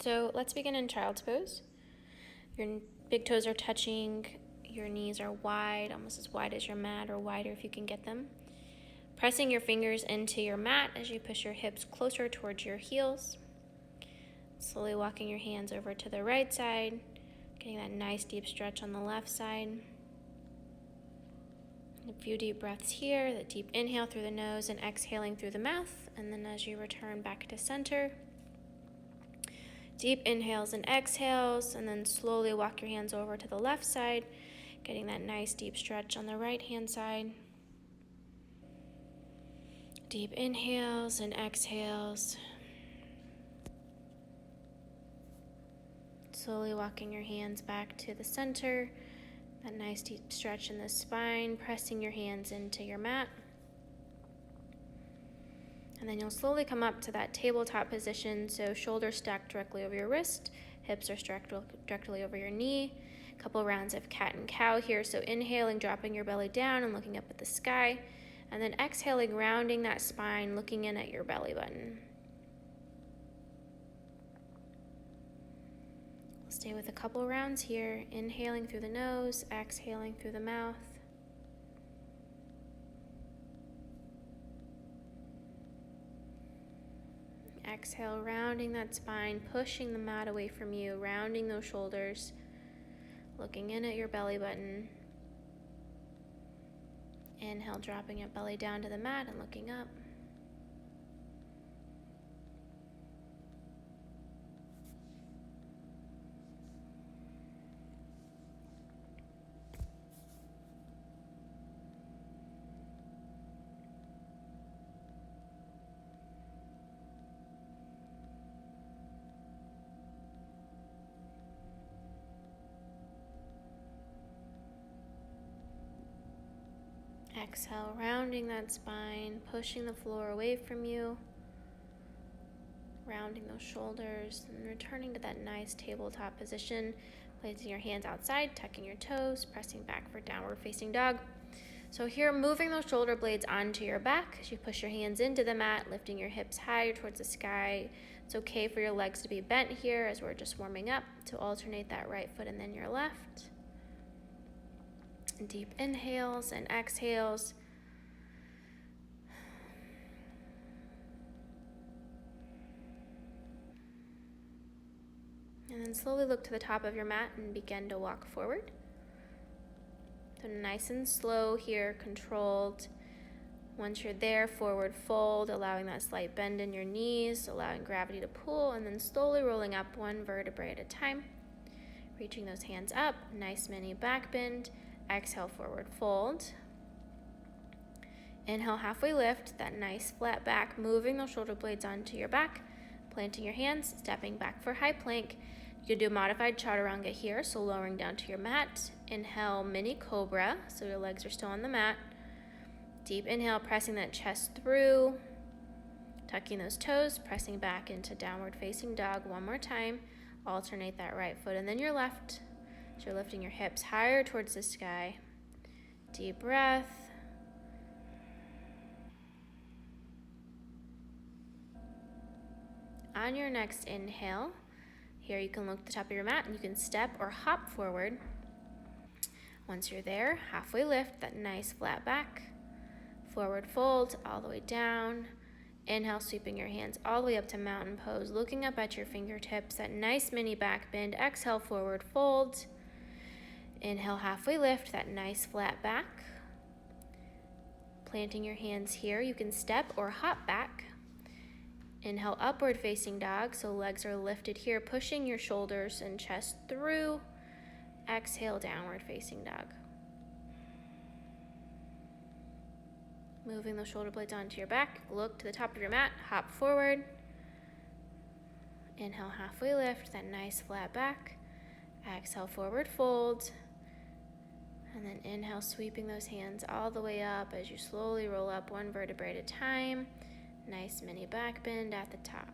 So let's begin in child's pose. Your big toes are touching, your knees are wide, almost as wide as your mat or wider if you can get them. Pressing your fingers into your mat as you push your hips closer towards your heels. Slowly walking your hands over to the right side, getting that nice deep stretch on the left side. A few deep breaths here, the deep inhale through the nose and exhaling through the mouth. And then as you return back to center, deep inhales and exhales, and then slowly walk your hands over to the left side, getting that nice deep stretch on the right hand side. Deep inhales and exhales. Slowly walking your hands back to the center, that nice deep stretch in the spine, pressing your hands into your mat. And then you'll slowly come up to that tabletop position, so shoulders stacked directly over your wrist, hips are stacked directly over your knee. A couple rounds of cat and cow here, so inhaling, dropping your belly down and looking up at the sky, and then exhaling, rounding that spine, looking in at your belly button. We'll stay with a couple rounds here, inhaling through the nose, exhaling through the mouth. Exhale, rounding that spine, pushing the mat away from you, rounding those shoulders, looking in at your belly button. Inhale, dropping your belly down to the mat and looking up. Exhale, rounding that spine, pushing the floor away from you, rounding those shoulders, and returning to that nice tabletop position, placing your hands outside, tucking your toes, pressing back for downward facing dog. So here, moving those shoulder blades onto your back as you push your hands into the mat, lifting your hips higher towards the sky. It's okay for your legs to be bent here as we're just warming up, to alternate that right foot and then your left. Deep inhales and exhales. And then slowly look to the top of your mat and begin to walk forward. So nice and slow here, controlled. Once you're there, forward fold, allowing that slight bend in your knees, allowing gravity to pull, and then slowly rolling up one vertebrae at a time. Reaching those hands up, nice mini back bend. Exhale, forward fold. Inhale, halfway lift, that nice flat back, moving those shoulder blades onto your back, planting your hands, stepping back for high plank. You can do a modified chaturanga here, so lowering down to your mat. Inhale, mini cobra, so your legs are still on the mat. Deep inhale, pressing that chest through, tucking those toes, pressing back into downward facing dog one more time. Alternate that right foot and then your left. So you're lifting your hips higher towards the sky. Deep breath. On your next inhale, here you can look at the top of your mat and you can step or hop forward. Once you're there, halfway lift, that nice flat back. Forward fold all the way down. Inhale, sweeping your hands all the way up to mountain pose, looking up at your fingertips, that nice mini back bend. Exhale, forward fold. Inhale, halfway lift, that nice flat back. Planting your hands here, you can step or hop back. Inhale, upward facing dog, so legs are lifted here, pushing your shoulders and chest through. Exhale, downward facing dog. Moving those shoulder blades onto your back, look to the top of your mat, hop forward. Inhale, halfway lift, that nice flat back. Exhale, forward fold. And then inhale, sweeping those hands all the way up as you slowly roll up one vertebrae at a time. Nice mini back bend at the top.